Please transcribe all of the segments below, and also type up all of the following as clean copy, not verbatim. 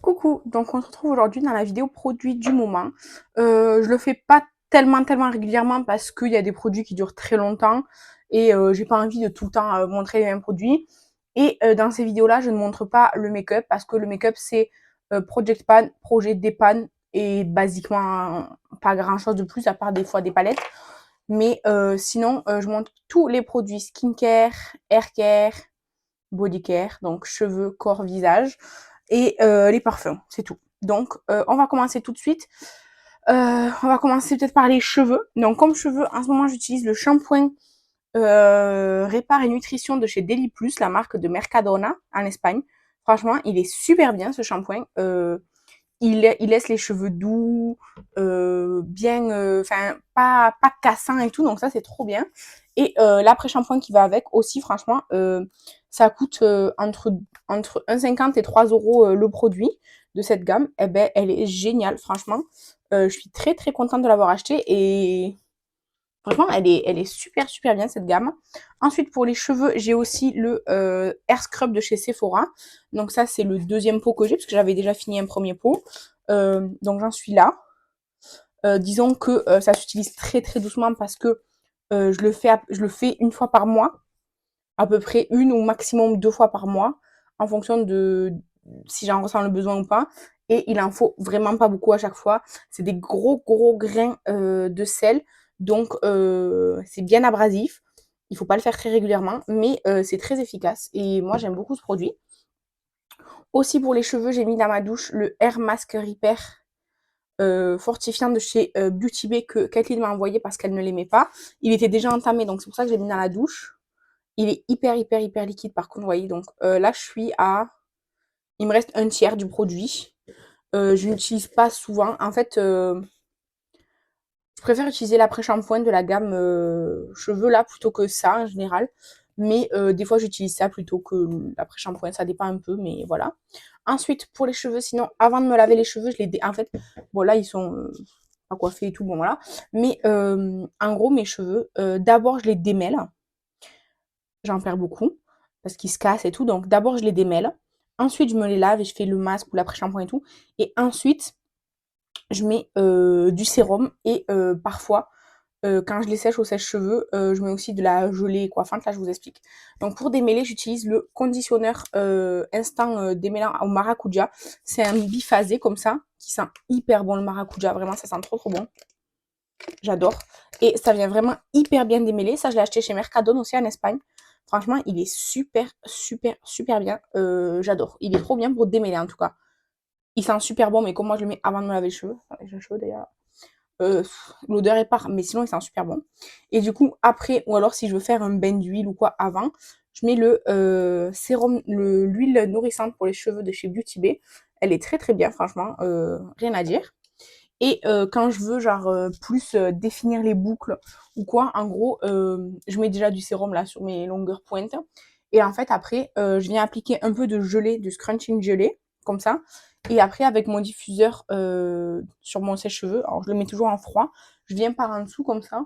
Coucou, donc on se retrouve aujourd'hui dans la vidéo produit du moment. Je le fais pas tellement régulièrement parce qu'il y a des produits qui durent très longtemps et j'ai pas envie de tout le temps montrer les mêmes produits. Et dans ces vidéos-là, je ne montre pas le make-up parce que le make-up c'est Project Pan, projet dépanne et basiquement pas grand-chose de plus à part des fois des palettes. Mais sinon, je montre tous les produits skincare, haircare, body care, donc cheveux, corps, visage et les parfums, c'est tout. Donc on va commencer tout de suite. On va commencer peut-être par les cheveux. Donc comme cheveux, en ce moment j'utilise le shampoing Répare et Nutrition de chez Deli Plus, la marque de Mercadona en Espagne. Franchement, il est super bien ce shampoing. Il laisse les cheveux doux, bien, enfin pas cassants et tout, donc ça c'est trop bien. Et l'après-shampoing qui va avec aussi, franchement, ça coûte entre 1,50 et 3 euros le produit de cette gamme. Eh ben, elle est géniale, franchement. Je suis très contente de l'avoir acheté et franchement, elle est super bien cette gamme. Ensuite, pour les cheveux, j'ai aussi le Air Scrub de chez Sephora. Donc ça, c'est le deuxième pot que j'ai parce que j'avais déjà fini un premier pot. Donc j'en suis là. Disons que ça s'utilise très doucement parce que je le fais une fois par mois, à peu près une ou maximum 2 fois par mois, en fonction de si j'en ressens le besoin ou pas. Et il en faut vraiment pas beaucoup à chaque fois. C'est des gros grains de sel, donc c'est bien abrasif. Il faut pas le faire très régulièrement, mais c'est très efficace. Et moi, j'aime beaucoup ce produit. Aussi pour les cheveux, j'ai mis dans ma douche le Air Mask Repair fortifiant de chez Beauty Bay que Kathleen m'a envoyé parce qu'elle ne l'aimait pas. Il était déjà entamé, donc c'est pour ça que j'ai mis dans la douche. Il est hyper liquide par contre, vous voyez. Donc là, je suis à... Il me reste un tiers du produit. Je n'utilise pas souvent. En fait, je préfère utiliser l'après-shampoing de la gamme cheveux là plutôt que ça en général. Mais des fois, j'utilise ça plutôt que l'après-shampoing. Ça dépend un peu, mais voilà. Ensuite, pour les cheveux, sinon, avant de me laver les cheveux, je les En fait, bon là, ils sont pas coiffés et tout, bon voilà. Mais en gros, mes cheveux, d'abord, je les démêle. J'en perds beaucoup parce qu'ils se cassent et tout. Donc d'abord, je les démêle. Ensuite, je me les lave et je fais le masque ou l'après-shampoing et tout. Et ensuite, je mets du sérum et parfois, quand je les sèche au sèche-cheveux, je mets aussi de la gelée coiffante. Là, je vous explique. Donc pour démêler, j'utilise le conditionneur instant démêlant au maracuja. C'est un biphasé comme ça qui sent hyper bon le maracuja. Vraiment, ça sent trop bon. J'adore. Et ça vient vraiment hyper bien démêler. Ça, je l'ai acheté chez Mercadona aussi en Espagne. Franchement, il est super bien. J'adore. Il est trop bien pour démêler en tout cas. Il sent super bon, mais comme moi je le mets avant de me laver les cheveux. Enfin, j'ai les cheveux d'ailleurs. L'odeur est pas, mais sinon il sent super bon. Et du coup, après, ou alors si je veux faire un bain d'huile ou quoi avant, je mets le sérum, l'huile nourrissante pour les cheveux de chez Beauty Bay. Elle est très bien, franchement. Rien à dire. Et quand je veux genre plus définir les boucles ou quoi, en gros, je mets déjà du sérum là sur mes longueurs pointes. Et en fait, après, je viens appliquer un peu de gelée, du scrunching gelé, comme ça. Et après, avec mon diffuseur sur mon sèche-cheveux, alors je le mets toujours en froid, je viens par en dessous comme ça,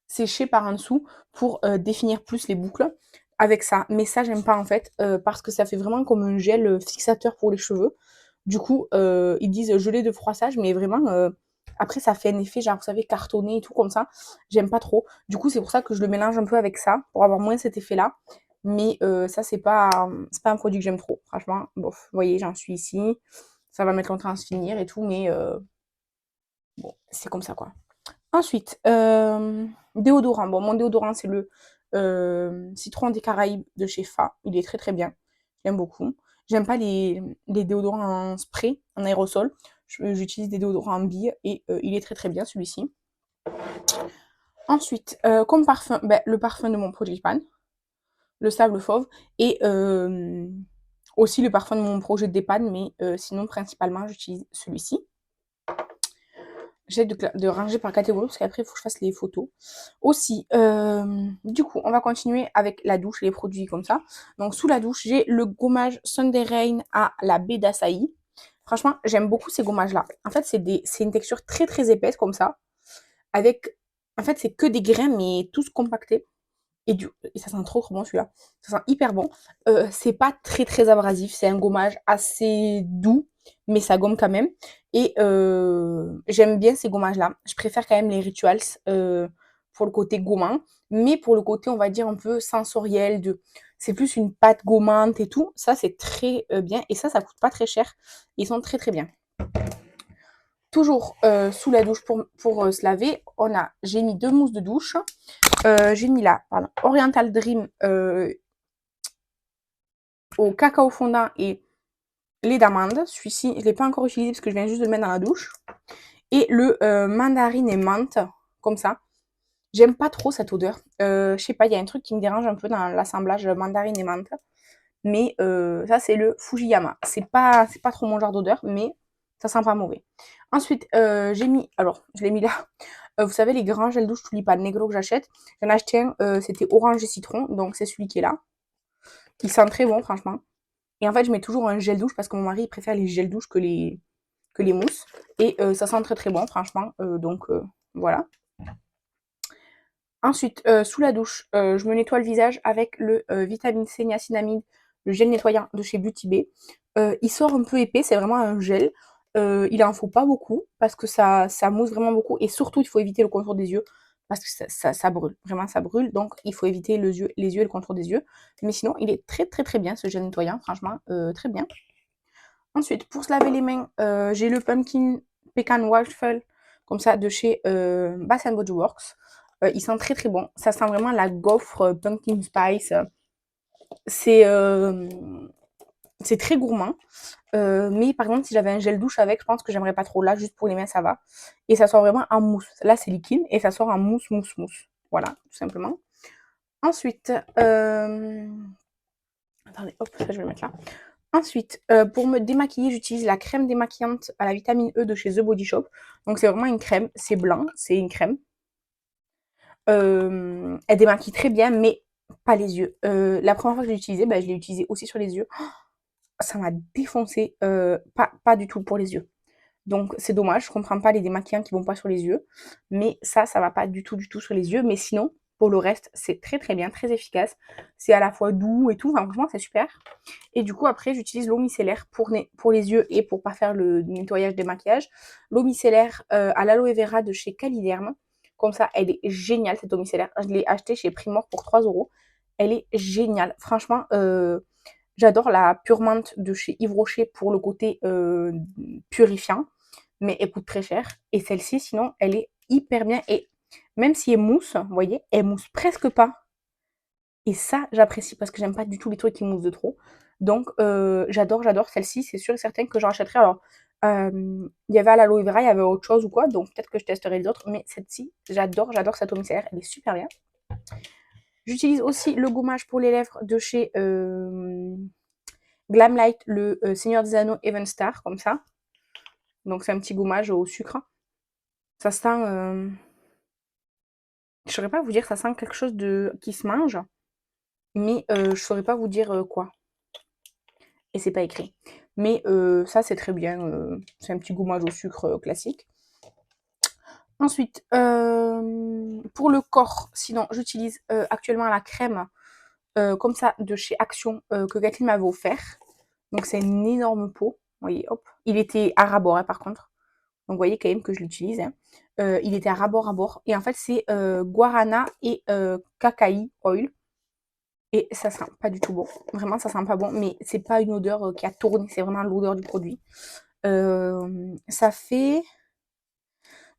sécher par en dessous pour définir plus les boucles avec ça. Mais ça, j'aime pas en fait, parce que ça fait vraiment comme un gel fixateur pour les cheveux. Du coup, ils disent gelée de froissage, mais vraiment, après, ça fait un effet, genre, vous savez, cartonné et tout comme ça. J'aime pas trop. Du coup, c'est pour ça que je le mélange un peu avec ça, pour avoir moins cet effet-là. Mais ça, c'est pas un produit que j'aime trop. Franchement, bof, vous voyez, j'en suis ici. Ça va mettre longtemps à se finir et tout, mais bon, c'est comme ça, quoi. Ensuite, déodorant. Bon, mon déodorant, c'est le Citron des Caraïbes de chez Fa. Il est très bien. J'aime beaucoup. J'aime pas les déodorants en spray, en aérosol. J'utilise des déodorants en bille et il est très bien celui-ci. Ensuite, comme parfum, ben, le parfum de mon Project Pan, le sable fauve, et aussi le parfum de mon projet d'EHPAD, mais sinon principalement j'utilise celui-ci. J'essaie de ranger par catégorie parce qu'après il faut que je fasse les photos. Aussi, du coup, on va continuer avec la douche, les produits comme ça. Donc sous la douche, j'ai le gommage Sunday Rain à la baie d'Açaï. Franchement, j'aime beaucoup ces gommages-là. En fait, c'est une texture très épaisse comme ça. Avec, en fait, c'est que des grains mais tous compactés. Et ça sent trop bon celui-là. Ça sent hyper bon. C'est pas très abrasif. C'est un gommage assez doux. mais ça gomme quand même. Et j'aime bien ces gommages-là. Je préfère quand même les Rituals pour le côté gommant, mais pour le côté, on va dire, un peu sensoriel, c'est plus une pâte gommante et tout. Ça, c'est très bien. Et ça coûte pas très cher. Ils sont très très bien. Toujours sous la douche pour se laver, j'ai mis 2 mousses de douche. J'ai mis là, pardon, Oriental Dream au cacao fondant et lait d'amande. Celui-ci, je ne l'ai pas encore utilisé parce que je viens juste de le mettre dans la douche. Et le mandarine et menthe, comme ça. J'aime pas trop cette odeur. Je sais pas, il y a un truc qui me dérange un peu dans l'assemblage mandarine et menthe. Mais ça, c'est le Fujiyama. C'est pas trop mon genre d'odeur, mais ça sent pas mauvais. Ensuite, j'ai mis, alors, je l'ai mis là. Vous savez, les grands gels douche Tulipan Negro que j'achète. J'en ai acheté un, c'était orange et citron, donc c'est celui qui est là. Il sent très bon, franchement. Et en fait, je mets toujours un gel douche parce que mon mari il préfère les gels douche que les mousses. Et ça sent très très bon, franchement. Donc voilà. Ensuite, sous la douche, je me nettoie le visage avec le vitamine C niacinamide, le gel nettoyant de chez Beauty Bay. Il sort un peu épais, c'est vraiment un gel. Il en faut pas beaucoup parce que ça mousse vraiment beaucoup. Et surtout, il faut éviter le contour des yeux parce que ça brûle. Vraiment, ça brûle. Donc, il faut éviter les yeux et le contour des yeux. Mais sinon, il est très très très bien ce gel nettoyant, franchement, très bien. Ensuite, pour se laver les mains, j'ai le Pumpkin Pecan Waffle, comme ça, de chez Bath Body Works. Il sent très très bon. Ça sent vraiment la gaufre Pumpkin Spice. C'est très gourmand. Mais par exemple, si j'avais un gel douche avec, je pense que j'aimerais pas trop. Là, juste pour les mains, ça va. Et ça sort vraiment en mousse. Là, c'est liquide et ça sort en mousse, mousse, mousse. Voilà, tout simplement. Ensuite, attendez, hop, ça je vais le mettre là. Ensuite, pour me démaquiller, j'utilise la crème démaquillante à la vitamine E de chez The Body Shop. Donc, c'est vraiment une crème. C'est blanc, c'est une crème. Elle démaquille très bien, mais pas les yeux. La première fois que je l'ai utilisée, je l'ai utilisée aussi sur les yeux. Ça m'a défoncé. Pas du tout pour les yeux. Donc, c'est dommage. Je comprends pas les démaquillants qui vont pas sur les yeux. Mais ça va pas du tout sur les yeux. Mais sinon, pour le reste, c'est très très bien, très efficace. C'est à la fois doux et tout. Enfin, franchement, c'est super. Et du coup, après, j'utilise l'eau micellaire pour les yeux et pour pas faire le nettoyage des maquillages. L'eau micellaire à l'aloe vera de chez Caliderm. Comme ça, elle est géniale, cette eau micellaire. Je l'ai achetée chez Primor pour 3 €. Elle est géniale. Franchement, j'adore la Pure Menthe de chez Yves Rocher pour le côté purifiant. Mais elle coûte très cher. Et celle-ci, sinon, elle est hyper bien. Et même si elle mousse, vous voyez, elle mousse presque pas. Et ça, j'apprécie parce que j'aime pas du tout les trucs qui moussent de trop. Donc, j'adore celle-ci. C'est sûr et certain que j'en rachèterai. Alors, il y avait à l'aloe vera, il y avait autre chose ou quoi. Donc, peut-être que je testerai les autres. Mais celle-ci, j'adore cette eau micellaire. Elle est super bien. J'utilise aussi le gommage pour les lèvres de chez Glamlight, le Seigneur des Anneaux Even Star, comme ça. Donc, c'est un petit gommage au sucre. Ça sent... je saurais pas vous dire, ça sent quelque chose qui se mange. Mais je saurais pas vous dire quoi. Et c'est pas écrit. Mais ça, c'est très bien. C'est un petit gommage au sucre classique. Ensuite, pour le corps, sinon, j'utilise actuellement la crème comme ça de chez Action que Kathleen m'avait offert. Donc, c'est une énorme pot. Vous voyez, hop. Il était à ras-bord, hein, par contre. Donc, vous voyez quand même que je l'utilise. Hein. Il était à ras-bord. Et en fait, c'est guarana et cacaï oil. Et ça sent pas du tout bon. Vraiment, ça sent pas bon. Mais c'est pas une odeur qui a tourné. C'est vraiment l'odeur du produit. Ça fait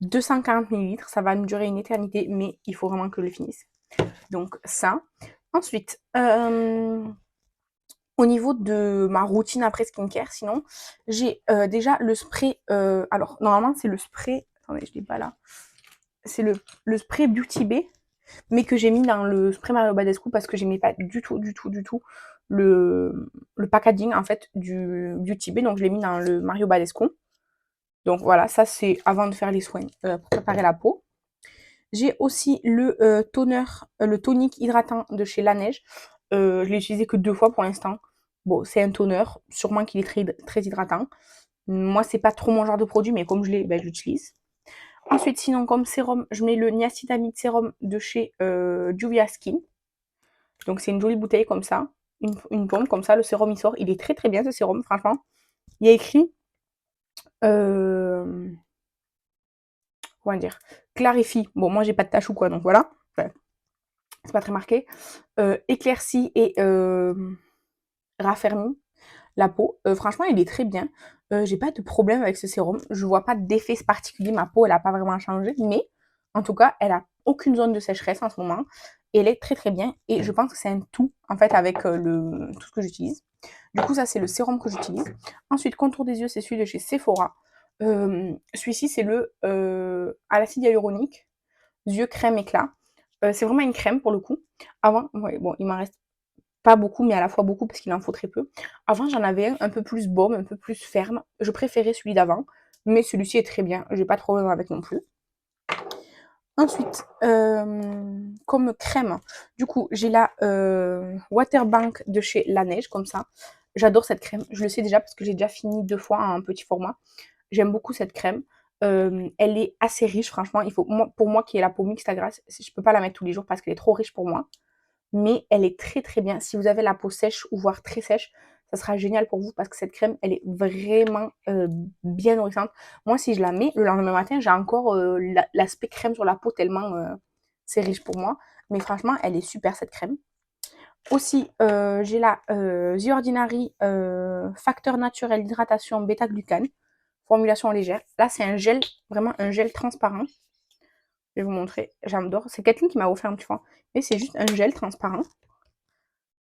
240 ml. Ça va me durer une éternité. Mais il faut vraiment que je le finisse. Donc, ça. Ensuite, au niveau de ma routine après skincare, sinon, j'ai déjà le spray. Alors, normalement, c'est le spray. Attendez, je l'ai pas là. C'est le spray Beauty Bay, mais que j'ai mis dans le spray Mario Badescu parce que j'aimais pas du tout le packaging en fait du Beauty Bay, donc je l'ai mis dans le Mario Badescu. Donc voilà, ça c'est avant de faire les soins pour préparer la peau. J'ai aussi le toner, le tonique hydratant de chez La Neige. Je l'ai utilisé que 2 fois pour l'instant. Bon, c'est un toner, sûrement qu'il est très hydratant. Moi, c'est pas trop mon genre de produit, mais comme je l'ai, je l'utilise. Ensuite, sinon, comme sérum, je mets le niacinamide sérum de chez Juvia Skin. Donc, c'est une jolie bouteille comme ça, une pompe comme ça. Le sérum, il sort. Il est très très bien ce sérum, franchement. Il y a écrit Hem, comment dire? Clarifie. Bon, moi j'ai pas de taches ou quoi, donc voilà. Enfin, c'est pas très marqué. Éclaircit et raffermit la peau. Franchement, il est très bien. J'ai pas de problème avec ce sérum. Je vois pas d'effet particulier. Ma peau, elle a pas vraiment changé. Mais, en tout cas, elle a aucune zone de sécheresse en ce moment. Et elle est très très bien. Et je pense que c'est un tout, en fait, avec tout ce que j'utilise. Du coup, ça, c'est le sérum que j'utilise. Ensuite, contour des yeux, c'est celui de chez Sephora. Celui-ci, c'est le à l'acide hyaluronique, yeux crème éclat. C'est vraiment une crème pour le coup. Avant, ouais, bon, il m'en reste pas beaucoup, mais à la fois beaucoup parce qu'il en faut très peu. Avant, j'en avais un peu plus baume, un peu plus ferme. Je préférais celui d'avant, mais celui-ci est très bien. J'ai pas de problème avec non plus. Ensuite, comme crème, du coup, j'ai la Waterbank de chez La Neige, comme ça. J'adore cette crème. Je le sais déjà parce que j'ai déjà fini 2 fois en petit format. J'aime beaucoup cette crème. Elle est assez riche, franchement. Il faut, pour moi qui ai la peau mixte à grasse, je peux pas la mettre tous les jours parce qu'elle est trop riche pour moi. Mais elle est très très bien. Si vous avez la peau sèche ou voire très sèche, ça sera génial pour vous parce que cette crème, elle est vraiment bien nourrissante. Moi, si je la mets le lendemain matin, j'ai encore l'aspect crème sur la peau tellement c'est riche pour moi. Mais franchement, elle est super cette crème. Aussi, j'ai la The Ordinary Facteur naturel hydratation bêta-glucane, formulation légère. Là, c'est un gel, vraiment un gel transparent. Je vais vous montrer, j'adore. C'est quelqu'un qui m'a offert un petit fois. Mais c'est juste un gel transparent.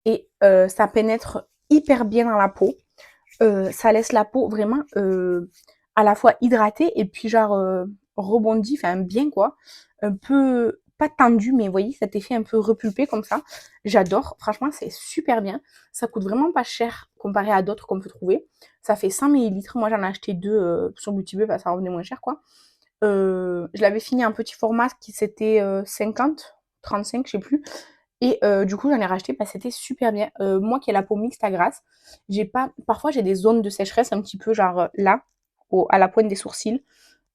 Et ça pénètre hyper bien dans la peau. Ça laisse la peau vraiment à la fois hydratée et puis genre rebondie, enfin bien quoi. Un peu, pas tendu, mais vous voyez cet effet un peu repulpé comme ça. J'adore, franchement c'est super bien. Ça coûte vraiment pas cher comparé à d'autres qu'on peut trouver. Ça fait 100 millilitres. Moi j'en ai acheté 2 sur Multibé parce que ça revenait moins cher quoi. Je l'avais fini en petit format qui c'était 50, 35, je sais plus. Et du coup, j'en ai racheté parce que c'était super bien. Moi qui ai la peau mixte à grasse, j'ai pas parfois j'ai des zones de sécheresse un petit peu genre là, à la pointe des sourcils,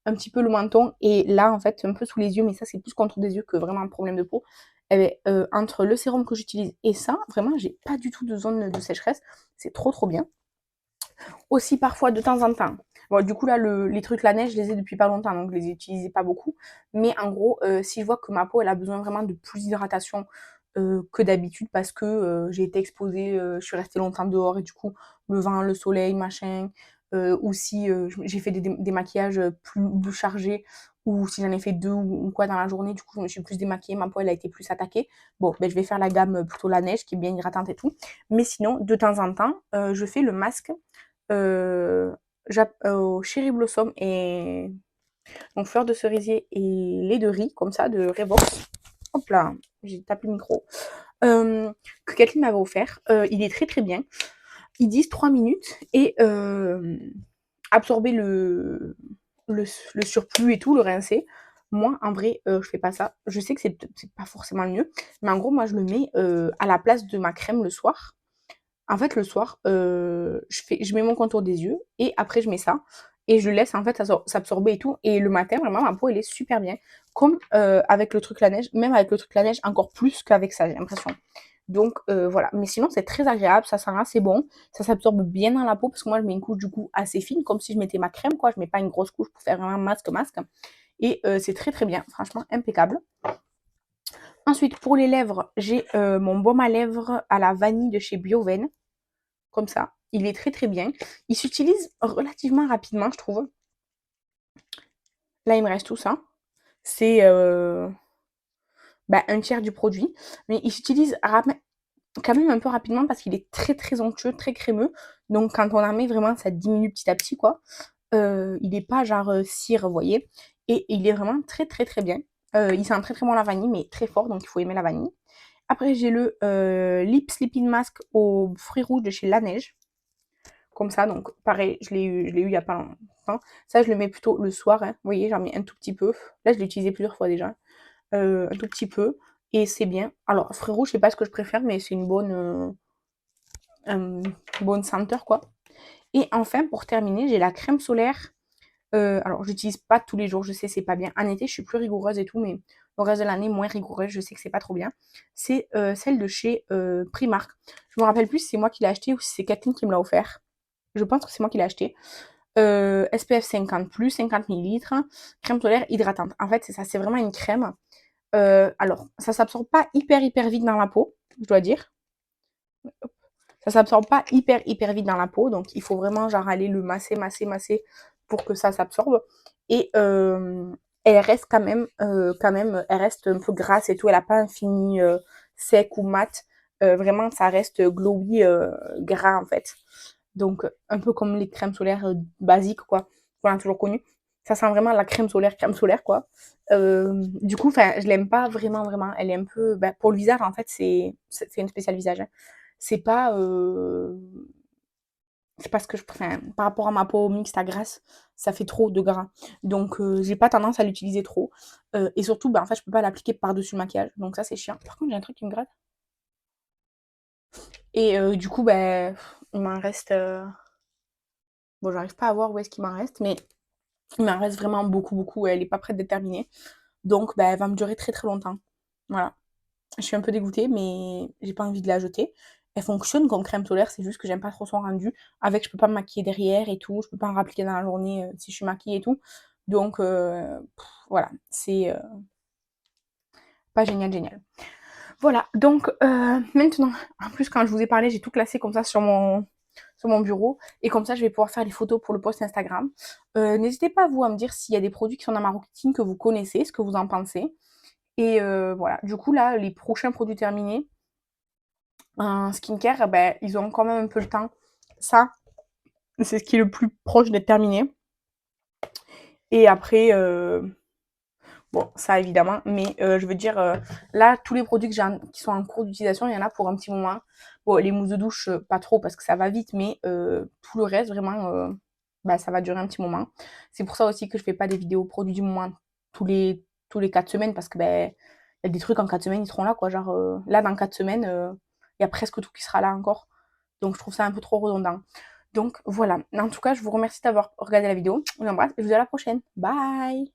un petit peu le menton et là en fait un peu sous les yeux, mais ça c'est plus contre des yeux que vraiment un problème de peau. Et beh, entre le sérum que j'utilise et ça, vraiment j'ai pas du tout de zone de sécheresse. C'est trop, trop bien. Aussi parfois de temps en temps. Bon, du coup là les trucs la neige, je les ai depuis pas longtemps donc je les utilisais pas beaucoup. Mais en gros, si je vois que ma peau elle a besoin vraiment de plus d'hydratation que d'habitude parce que j'ai été exposée, je suis restée longtemps dehors et du coup le vent, le soleil, machin. Ou si j'ai fait des maquillages plus chargés ou si j'en ai fait deux ou quoi dans la journée, du coup je me suis plus démaquillée, ma peau elle a été plus attaquée. Bon, ben, je vais faire la gamme plutôt la neige qui est bien hydratante et tout. Mais sinon, de temps en temps, je fais le masque euh, au cherry blossom et donc fleur de cerisier et lait de riz, comme ça, de Revox. Hop là, j'ai tapé le micro. Que Kathleen m'avait offert. Il est très très bien. Ils disent 3 minutes et absorber le surplus et tout, le rincer. Moi, en vrai, je fais pas ça. Je sais que c'est pas forcément le mieux, mais en gros, moi, je le mets à la place de ma crème le soir. En fait, le soir, je mets mon contour des yeux et après je mets ça et je laisse en fait s'absorber et tout. Et le matin, vraiment, ma peau, elle est super bien. Comme avec le truc la neige, même avec le truc la neige, encore plus qu'avec ça, j'ai l'impression. Donc voilà. Mais sinon, c'est très agréable, ça sent assez bon, ça s'absorbe bien dans la peau parce que moi, je mets une couche du coup assez fine, comme si je mettais ma crème, quoi. Je mets pas une grosse couche pour faire vraiment masque. Et c'est très très bien, franchement, impeccable. Ensuite, pour les lèvres, j'ai mon baume à lèvres à la vanille de chez Bioven comme ça. Il est très très bien. Il s'utilise relativement rapidement, je trouve. Là, il me reste tout ça. C'est bah, un tiers du produit. Mais il s'utilise quand même un peu rapidement parce qu'il est très très onctueux, très crémeux. Donc quand on en met vraiment, ça diminue petit à petit, quoi. Il n'est pas genre cire, vous voyez. Et il est vraiment très très très bien. Il sent très très bon la vanille, mais très fort, donc il faut aimer la vanille. Après, j'ai le Lip Sleeping Mask aux fruits rouges de chez La Neige. Comme ça, donc pareil, je l'ai eu il y a pas longtemps. Ça, je le mets plutôt le soir, hein. Vous voyez, j'en mets un tout petit peu. Là, je l'ai utilisé plusieurs fois déjà. Un tout petit peu. Et c'est bien. Alors, fruits rouges, je sais pas ce que je préfère, mais c'est une bonne senteur, quoi. Et enfin, pour terminer, j'ai la crème solaire. Alors, j'utilise pas tous les jours, je sais, c'est pas bien. En été, je suis plus rigoureuse et tout, mais le reste de l'année, moins rigoureuse, je sais que c'est pas trop bien. C'est celle de chez Primark. Je me rappelle plus si c'est moi qui l'ai acheté ou si c'est Kathleen qui me l'a offert. Je pense que c'est moi qui l'ai acheté. SPF 50+, 50 millilitres, crème solaire hydratante. En fait, c'est ça, c'est vraiment une crème. Alors, ça s'absorbe pas hyper vite dans la peau, je dois dire. Ça s'absorbe pas hyper vite dans la peau, donc il faut vraiment genre aller le masser pour que ça s'absorbe. Et elle reste elle reste un peu grasse et tout, elle a pas un fini sec ou mat. Vraiment, ça reste glowy, gras en fait. Donc, un peu comme les crèmes solaires basiques, quoi, qu'on a toujours connues. Ça sent vraiment la crème solaire, quoi. Du coup, enfin, je l'aime pas vraiment. Elle est un peu, bah, pour le visage, en fait, c'est une spéciale visage, hein. C'est pas, c'est parce que enfin, par rapport à ma peau mixte à grasse, ça fait trop de gras. Donc, j'ai pas tendance à l'utiliser trop. Et surtout, bah, en fait, je peux pas l'appliquer par-dessus le maquillage. Donc ça, c'est chiant. Par contre, j'ai un truc qui me gratte. Et du coup, bah, il m'en reste. Bon, j'arrive pas à voir où est-ce qu'il m'en reste, mais il m'en reste vraiment beaucoup. Elle est pas prête d'être terminée. Donc, bah, elle va me durer très longtemps. Voilà. Je suis un peu dégoûtée, mais j'ai pas envie de la jeter. Elle fonctionne comme crème solaire, c'est juste que j'aime pas trop son rendu. Avec, je peux pas me maquiller derrière et tout. Je peux pas en rappliquer dans la journée si je suis maquillée et tout. Donc, voilà. C'est pas génial. Voilà. Donc, maintenant, en plus, quand je vous ai parlé, j'ai tout classé comme ça sur mon bureau. Et comme ça, je vais pouvoir faire les photos pour le post Instagram. N'hésitez pas, vous, à me dire s'il y a des produits qui sont dans ma routine que vous connaissez, ce que vous en pensez. Et voilà. Du coup, là, les prochains produits terminés, en skincare, ben, ils ont quand même un peu le temps. Ça, c'est ce qui est le plus proche d'être terminé. Et après, bon, ça évidemment, mais je veux dire, là, tous les produits qui sont en cours d'utilisation, il y en a pour un petit moment. Bon, les mousses de douche, pas trop parce que ça va vite, mais tout le reste, vraiment, bah, ça va durer un petit moment. C'est pour ça aussi que je fais pas des vidéos produits du moment tous les 4 semaines parce que ben, il y a des trucs en 4 semaines, ils seront là, quoi. Genre, là, dans 4 semaines, il y a presque tout qui sera là encore. Donc, je trouve ça un peu trop redondant. Donc, voilà. En tout cas, je vous remercie d'avoir regardé la vidéo. Je vous embrasse et je vous dis à la prochaine. Bye!